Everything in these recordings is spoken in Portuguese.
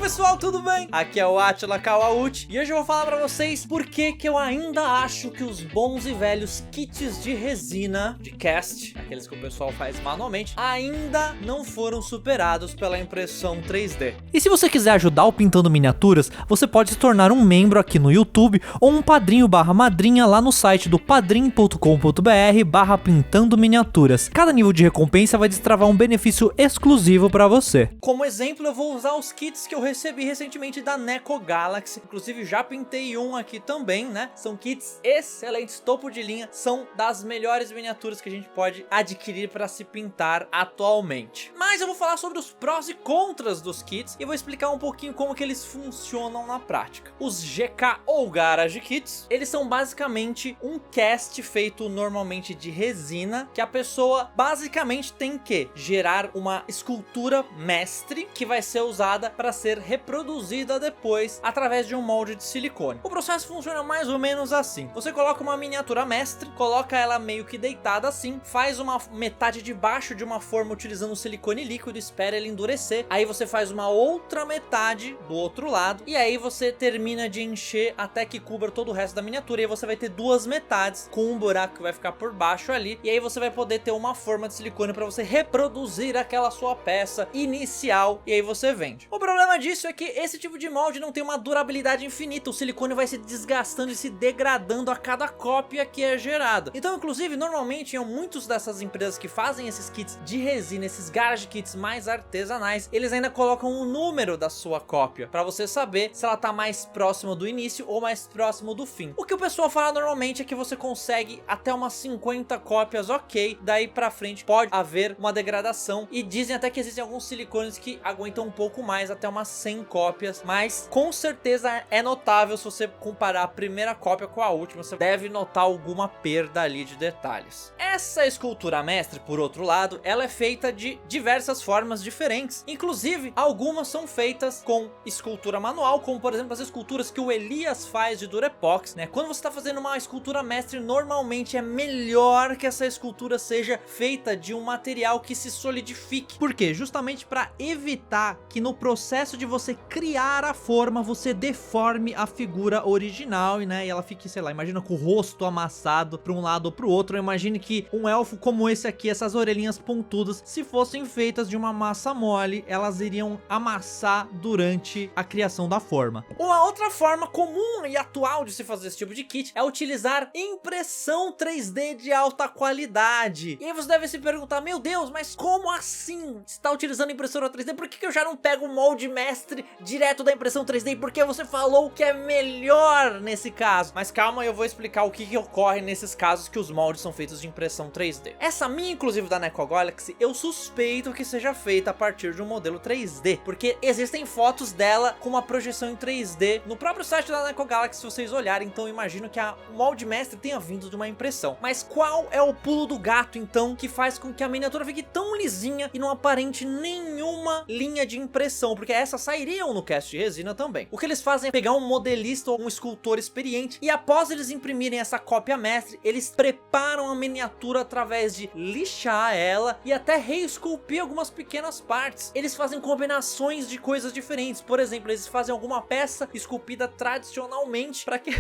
pessoal, tudo bem? Aqui é o Atila Kawauchi e hoje eu vou falar pra vocês por que eu ainda acho que os bons e velhos kits de resina de cast, aqueles que o pessoal faz manualmente, ainda não foram superados pela impressão 3D. E se você quiser ajudar o Pintando Miniaturas, você pode se tornar um membro aqui no YouTube ou um padrinho/madrinha lá no site do padrim.com.br/pintando miniaturas. Cada nível de recompensa vai destravar um benefício exclusivo pra você. Como exemplo, eu vou usar os kits que eu recebi recentemente da Neco Galaxy, inclusive já pintei um aqui também, né? São kits excelentes, topo de linha, são das melhores miniaturas que a gente pode adquirir para se pintar atualmente. Mas eu vou falar sobre os prós e contras dos kits e vou explicar um pouquinho como que eles funcionam na prática. Os GK ou Garage Kits, eles são basicamente um cast feito normalmente de resina, que a pessoa basicamente tem que gerar uma escultura mestre que vai ser usada para ser reproduzida depois através de um molde de silicone. O processo funciona mais ou menos assim: você coloca uma miniatura mestre, coloca ela meio que deitada assim, faz uma metade de baixo de uma forma utilizando silicone líquido, espera ele endurecer, aí você faz uma outra metade do outro lado e aí você termina de encher até que cubra todo o resto da miniatura, e aí você vai ter duas metades com um buraco que vai ficar por baixo ali, e aí você vai poder ter uma forma de silicone para você reproduzir aquela sua peça inicial, e aí você vende. O problema disso é que esse tipo de molde não tem uma durabilidade infinita, o silicone vai se desgastando e se degradando a cada cópia que é gerada. Então, inclusive, normalmente em muitos dessas empresas que fazem esses kits de resina, esses garage kits mais artesanais, eles ainda colocam o número da sua cópia para você saber se ela tá mais próxima do início ou mais próximo do fim. O que o pessoal fala normalmente é que você consegue até umas 50 cópias, ok, daí pra frente pode haver uma degradação, e dizem até que existem alguns silicones que aguentam um pouco mais, até umas 100 cópias, mas com certeza é notável. Se você comparar a primeira cópia com a última, você deve notar alguma perda ali de detalhes. Essa escultura mestre, por outro lado, ela é feita de diversas formas diferentes, inclusive algumas são feitas com escultura manual, como por exemplo as esculturas que o Elias faz de Durepox, né? Quando você está fazendo uma escultura mestre, normalmente é melhor que essa escultura seja feita de um material que se solidifique. Por quê? Justamente para evitar que no processo de você criar a forma, você deforme a figura original, né? E ela fique, sei lá, imagina com o rosto amassado para um lado ou para o outro. Imagine que um elfo como esse aqui, essas orelhinhas pontudas, se fossem feitas de uma massa mole, elas iriam amassar durante a criação da forma. Uma outra forma comum e atual de se fazer esse tipo de kit é utilizar impressão 3D de alta qualidade. E aí você deve se perguntar: meu Deus, mas como assim? Você está utilizando impressora 3D? Por que eu já não pego o molde mestre direto da impressão 3D? E por que você falou que é melhor nesse caso? Mas calma, eu vou explicar o que ocorre nesses casos que os moldes são feitos de impressão 3D. Essa minha, inclusive da Neco Galaxy, eu suspeito que seja feita a partir de um modelo 3D, porque existem fotos dela com uma projeção em 3D no próprio site da Neco Galaxy, se vocês olharem. Então eu imagino que o molde mestre tenha vindo de uma impressão. Mas qual é o pulo do gato então que faz com que a miniatura fique tão lisinha e não aparente nenhuma linha de impressão? Porque essas sairiam no cast de resina também. O que eles fazem é pegar um modelista ou um escultor experiente, e após eles imprimirem essa cópia mestre, eles preparam a miniatura através de lixar ela e até reesculpir algumas pequenas partes. Eles fazem combinações de coisas diferentes. Por exemplo, eles fazem alguma peça esculpida tradicionalmente para que...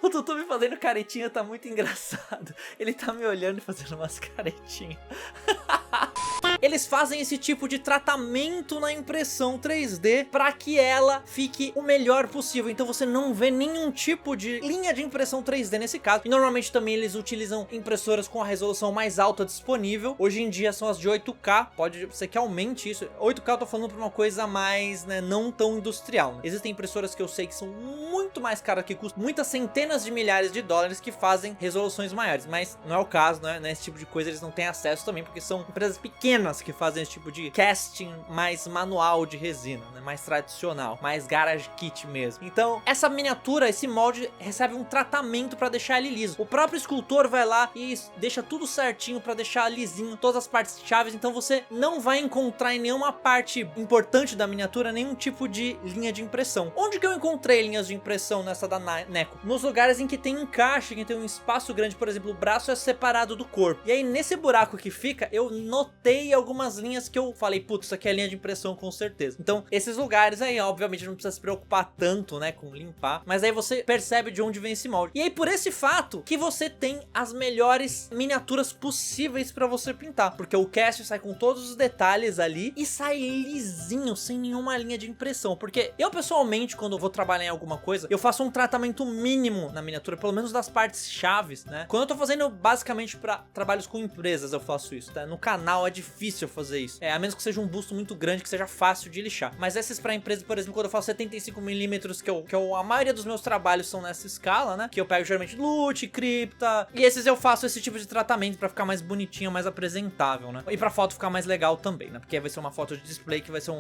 O Tutu me fazendo caretinha tá muito engraçado. Ele tá me olhando e fazendo umas caretinhas. Eles fazem esse tipo de tratamento na impressão 3D para que ela fique o melhor possível. Então você não vê nenhum tipo de linha de impressão 3D nesse caso. E normalmente também eles utilizam impressoras com a resolução mais alta disponível. Hoje em dia são as de 8K. Pode ser que aumente isso. 8K eu tô falando pra uma coisa mais, né, não tão industrial, né? Existem impressoras que eu sei que são muito mais caras, que custam muitas centenas de milhares de dólares, que fazem resoluções maiores. Mas não é o caso, né? Esse tipo de coisa eles não têm acesso também, porque são empresas pequenas que fazem esse tipo de casting mais manual de resina, né? Mais tradicional, mais garage kit mesmo. Então essa miniatura, esse molde recebe um tratamento para deixar ele liso. O próprio escultor vai lá e deixa tudo certinho para deixar lisinho todas as partes chaves. Então você não vai encontrar em nenhuma parte importante da miniatura nenhum tipo de linha de impressão. Onde que eu encontrei linhas de impressão nessa da Neco? Nos lugares em que tem encaixe, que tem um espaço grande. Por exemplo, o braço é separado do corpo, e aí nesse buraco que fica, eu notei algumas linhas que eu falei, putz, isso aqui é linha de impressão com certeza. Então, esses lugares aí, obviamente, não precisa se preocupar tanto, né, com limpar, mas aí você percebe de onde vem esse molde. E aí, por esse fato, que você tem as melhores miniaturas possíveis pra você pintar, porque o cast sai com todos os detalhes ali e sai lisinho, sem nenhuma linha de impressão, porque eu, pessoalmente, quando eu vou trabalhar em alguma coisa, eu faço um tratamento mínimo na miniatura, pelo menos das partes chaves, né? Quando eu tô fazendo, basicamente, pra trabalhos com empresas, eu faço isso, tá? No canal é difícil fazer isso, a menos que seja um busto muito grande, que seja fácil de lixar. Mas esses pra empresa, por exemplo, quando eu faço 75mm, a maioria dos meus trabalhos são nessa escala, né? Que eu pego geralmente loot, cripta, e esses eu faço esse tipo de tratamento pra ficar mais bonitinho, mais apresentável, né? E pra foto ficar mais legal também, né? Porque vai ser uma foto de display que vai ser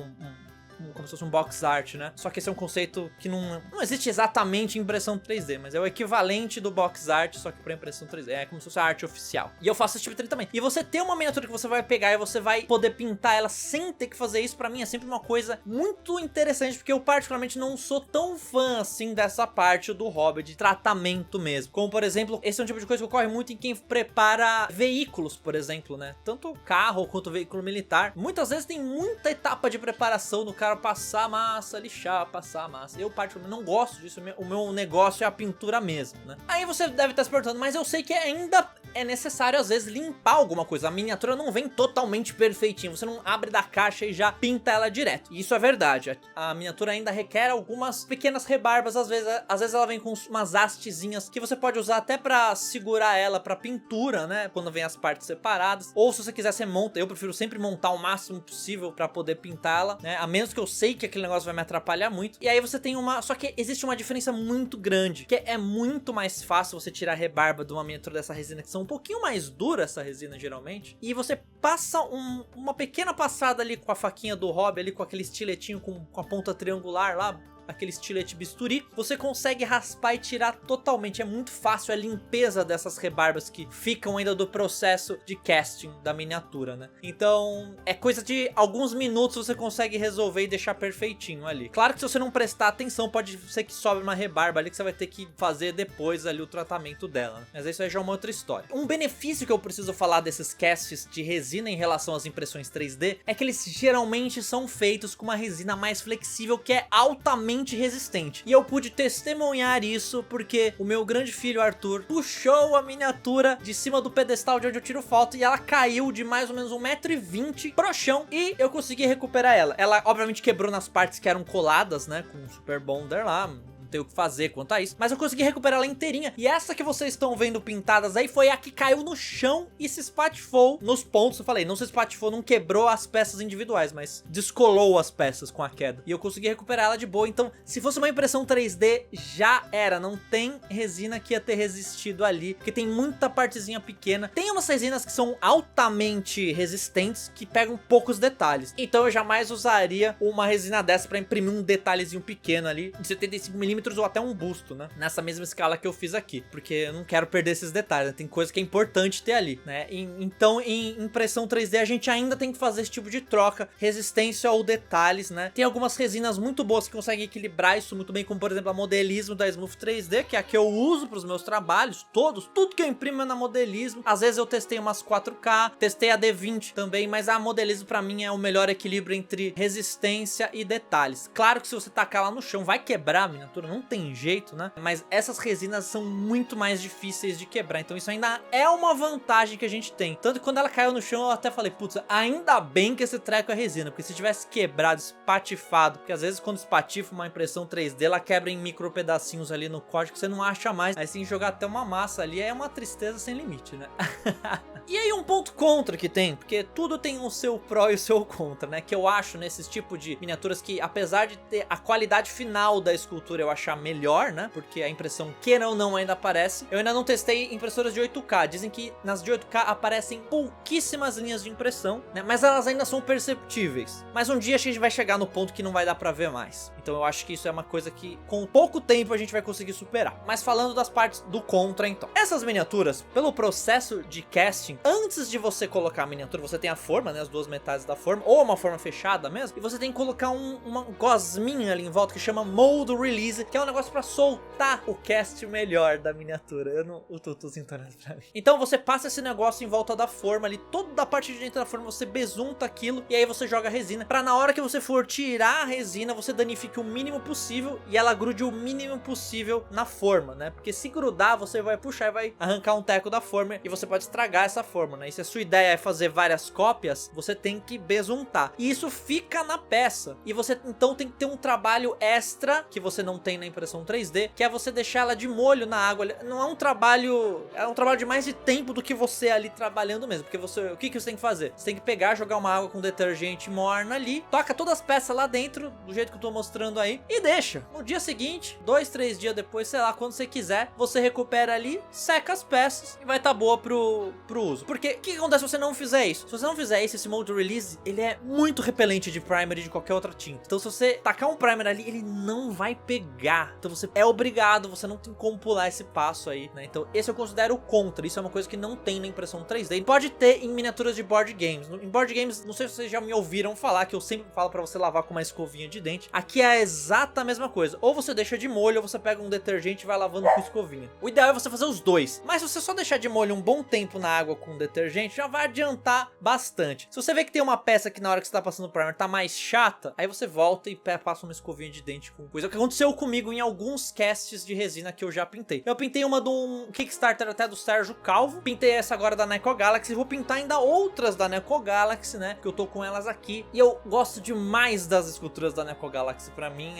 como se fosse um box art, né? Só que esse é um conceito que não existe exatamente em impressão 3D, mas é o equivalente do box art, só que pra impressão 3D. É como se fosse a arte oficial. E eu faço esse tipo de tratamento. E você ter uma miniatura que você vai pegar e você vai poder pintar ela sem ter que fazer isso, pra mim é sempre uma coisa muito interessante, porque eu particularmente não sou tão fã assim dessa parte do hobby, de tratamento mesmo. Como, por exemplo, esse é um tipo de coisa que ocorre muito em quem prepara veículos, por exemplo, né? Tanto carro quanto veículo militar. Muitas vezes tem muita etapa de preparação do cara passar massa, lixar, passar massa. Eu particularmente não gosto disso, o meu negócio é a pintura mesmo, né? Aí você deve estar se perguntando, mas eu sei que ainda é necessário às vezes limpar alguma coisa. A miniatura não vem totalmente perfeitinha, você não abre da caixa e já pinta ela direto. E isso é verdade, a miniatura ainda requer algumas pequenas rebarbas, às vezes ela vem com umas hastezinhas que você pode usar até pra segurar ela pra pintura, né? Quando vem as partes separadas. Ou se você quiser, você monta. Eu prefiro sempre montar o máximo possível pra poder pintá-la, né? A menos que eu sei que aquele negócio vai me atrapalhar muito. E aí você tem só que existe uma diferença muito grande, que é muito mais fácil você tirar a rebarba de uma miniatura dessa resina, que são um pouquinho mais dura essa resina geralmente, e você passa uma pequena passada ali com a faquinha do hobby, ali com aquele estiletinho com a ponta triangular lá, aquele estilete bisturi, você consegue raspar e tirar totalmente. É muito fácil a limpeza dessas rebarbas que ficam ainda do processo de casting da miniatura, né? Então, é coisa de alguns minutos você consegue resolver e deixar perfeitinho ali. Claro que se você não prestar atenção, pode ser que sobre uma rebarba ali que você vai ter que fazer depois ali o tratamento dela, né? Mas isso aí já é uma outra história. Um benefício que eu preciso falar desses casts de resina em relação às impressões 3D é que eles geralmente são feitos com uma resina mais flexível, que é altamente resistente. E eu pude testemunhar isso porque o meu grande filho Arthur puxou a miniatura de cima do pedestal de onde eu tiro foto e ela caiu de mais ou menos 1,20 m pro chão e eu consegui recuperar ela. Ela obviamente quebrou nas partes que eram coladas, né, com o Super Bonder lá. Tem o que fazer quanto a isso, mas eu consegui recuperar ela inteirinha. E essa que vocês estão vendo pintadas aí foi a que caiu no chão e se espatifou nos pontos. Eu falei, não se espatifou, não quebrou as peças individuais, mas descolou as peças com a queda. E eu consegui recuperar ela de boa. Então, se fosse uma impressão 3D, já era. Não tem resina que ia ter resistido ali, porque tem muita partezinha pequena. Tem umas resinas que são altamente resistentes, que pegam poucos detalhes. Então eu jamais usaria uma resina dessa pra imprimir um detalhezinho pequeno ali, de 75mm ou até um busto, né? Nessa mesma escala que eu fiz aqui, porque eu não quero perder esses detalhes, né? Tem coisa que é importante ter ali, né? Então, em impressão 3D, a gente ainda tem que fazer esse tipo de troca, resistência ou detalhes, né? Tem algumas resinas muito boas que conseguem equilibrar isso muito bem, como por exemplo a Modelismo da Smooth 3D, que é a que eu uso para os meus trabalhos, tudo que eu imprimo é na Modelismo. Às vezes eu testei umas 4K, testei a D20 também, mas a Modelismo pra mim é o melhor equilíbrio entre resistência e detalhes. Claro que se você tacar lá no chão, vai quebrar a miniatura, não tem jeito, né? Mas essas resinas são muito mais difíceis de quebrar, então isso ainda é uma vantagem que a gente tem. Tanto que quando ela caiu no chão, eu até falei, putz, ainda bem que esse treco é resina, porque se tivesse quebrado, espatifado, porque às vezes quando espatifa uma impressão 3D, ela quebra em micro pedacinhos ali no código que você não acha mais, aí sem jogar até uma massa ali, é uma tristeza sem limite, né? E aí um ponto contra que tem, porque tudo tem o seu pró e o seu contra, né? Que eu acho nesses tipo de miniaturas que, apesar de ter a qualidade final da escultura eu achar melhor, né? Porque a impressão, queira ou não, ainda aparece. Eu ainda não testei impressoras de 8K. Dizem que nas de 8K aparecem pouquíssimas linhas de impressão, né? Mas elas ainda são perceptíveis. Mas um dia a gente vai chegar no ponto que não vai dar pra ver mais. Então eu acho que isso é uma coisa que com pouco tempo a gente vai conseguir superar. Mas falando das partes do contra, então. Essas miniaturas, pelo processo de casting, antes de você colocar a miniatura, você tem a forma, né? As duas metades da forma, ou uma forma fechada mesmo. E você tem que colocar uma gosminha ali em volta que chama Mold Release, que é um negócio pra soltar o cast melhor da miniatura. O Tutuzinho tá olhando pra mim. Então você passa esse negócio em volta da forma ali, toda a parte de dentro da forma, você besunta aquilo e aí você joga a resina, pra na hora que você for tirar a resina, você danifique o mínimo possível e ela grude o mínimo possível na forma, né? Porque se grudar, você vai puxar e vai arrancar um teco da forma e você pode estragar essa forma, né? E se a sua ideia é fazer várias cópias, você tem que besuntar. E isso fica na peça. E você então tem que ter um trabalho extra que você não tem na impressão 3D, que é você deixar ela de molho na água. Não é um trabalho, é um trabalho de mais de tempo do que você ali trabalhando mesmo. Porque o que você tem que fazer? Você tem que pegar, jogar uma água com detergente morna ali, toca todas as peças lá dentro, do jeito que eu tô mostrando aí, e deixa. No dia seguinte, 2, 3 dias depois, sei lá, quando você quiser, você recupera ali, seca as peças e vai estar boa pro uso. Porque o que acontece se você não fizer isso? Se você não fizer isso, esse Mold Release, ele é muito repelente de primer e de qualquer outra tinta. Então se você tacar um primer ali, ele não vai pegar. Então você é obrigado, você não tem como pular esse passo aí, né? Então esse eu considero contra. Isso é uma coisa que não tem na impressão 3D. E pode ter em miniaturas de board games. Em board games, não sei se vocês já me ouviram falar, que eu sempre falo pra você lavar com uma escovinha de dente. Aqui é a exata mesma coisa. Ou você deixa de molho, ou você pega um detergente e vai lavando com escovinha. O ideal é você fazer os dois. Mas se você só deixar de molho um bom tempo na água com detergente, já vai adiantar bastante. Se você vê que tem uma peça que na hora que você tá passando o primer tá mais chata, aí você volta e passa uma escovinha de dente com coisa. O que aconteceu comigo em alguns casts de resina que eu já pintei. Eu pintei uma de um Kickstarter até do Sérgio Calvo. Pintei essa agora da Neco Galaxy. Vou pintar ainda outras da Neco Galaxy, né? Que eu tô com elas aqui. E eu gosto demais das esculturas da Neco Galaxy. Pra mim,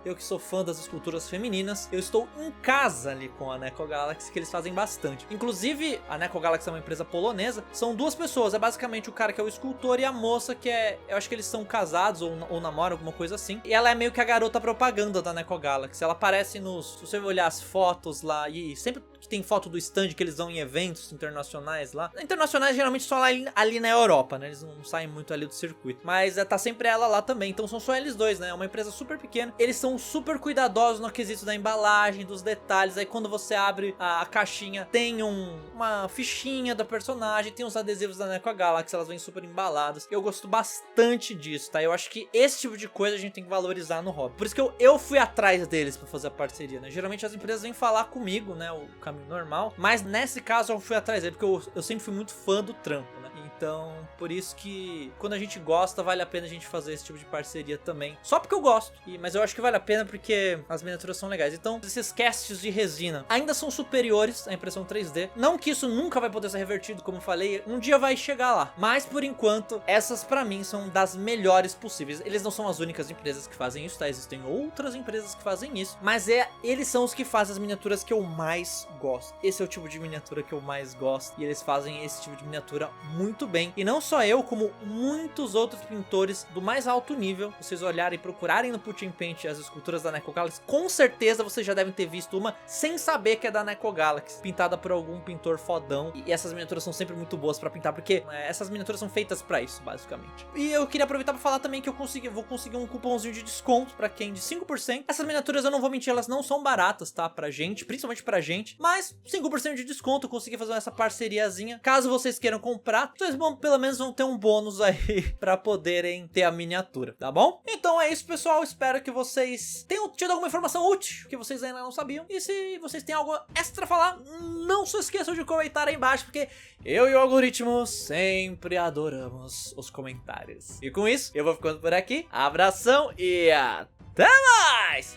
eu que sou fã das esculturas femininas, eu estou em casa ali com a Neco Galaxy, que eles fazem bastante. Inclusive, a Neco Galaxy é uma empresa polonesa. São duas pessoas. É basicamente o cara que é o escultor e a moça que é... Eu acho que eles são casados ou namoram, alguma coisa assim. E ela é meio que a garota propaganda da Neco Galaxy. Ela aparece nos... Se você olhar as fotos lá, e sempre que tem foto do stand que eles vão em eventos internacionais lá. Internacionais geralmente só lá ali na Europa, né? Eles não saem muito ali do circuito. Mas tá sempre ela lá também. Então são só eles dois, né? É uma empresa super pequena. Eles são super cuidadosos no quesito da embalagem, dos detalhes. Aí quando você abre a caixinha, tem uma fichinha da personagem, tem os adesivos da Neco Galaxy, elas vêm super embaladas. Eu gosto bastante disso, tá? Eu acho que esse tipo de coisa a gente tem que valorizar no hobby. Por isso que eu fui atrás deles pra fazer a parceria, né? Geralmente as empresas vêm falar comigo, né? O caminho normal. Mas nesse caso eu fui atrás dele, porque eu sempre fui muito fã do trampo, né? Então, por isso que quando a gente gosta, vale a pena a gente fazer esse tipo de parceria também. Só porque eu gosto. Mas eu acho que vale a pena porque as miniaturas são legais. Então, esses casts de resina ainda são superiores à impressão 3D. Não que isso nunca vai poder ser revertido, como eu falei. Um dia vai chegar lá. Mas, por enquanto, essas pra mim são das melhores possíveis. Eles não são as únicas empresas que fazem isso, tá? Existem outras empresas que fazem isso. Mas eles são os que fazem as miniaturas que eu mais gosto. Esse é o tipo de miniatura que eu mais gosto. E eles fazem esse tipo de miniatura muito bem. E não só eu, como muitos outros pintores do mais alto nível. Vocês olharem e procurarem no Put in Paint as esculturas da Neco Galaxy, com certeza vocês já devem ter visto uma sem saber que é da Neco Galaxy, pintada por algum pintor fodão. E essas miniaturas são sempre muito boas pra pintar, porque essas miniaturas são feitas pra isso, basicamente. E eu queria aproveitar pra falar também que eu vou conseguir um cupomzinho de desconto pra quem de 5%. Essas miniaturas, eu não vou mentir, elas não são baratas, tá? Pra gente, principalmente pra gente. Mas 5% de desconto, eu consegui fazer essa parceriazinha. Caso vocês queiram comprar, vocês pelo menos vão ter um bônus aí pra poderem ter a miniatura, tá bom? Então é isso, pessoal. Espero que vocês tenham tido alguma informação útil que vocês ainda não sabiam. E se vocês têm algo extra a falar, não se esqueçam de comentar aí embaixo, porque eu e o algoritmo sempre adoramos os comentários. E com isso, eu vou ficando por aqui. Abração e até mais!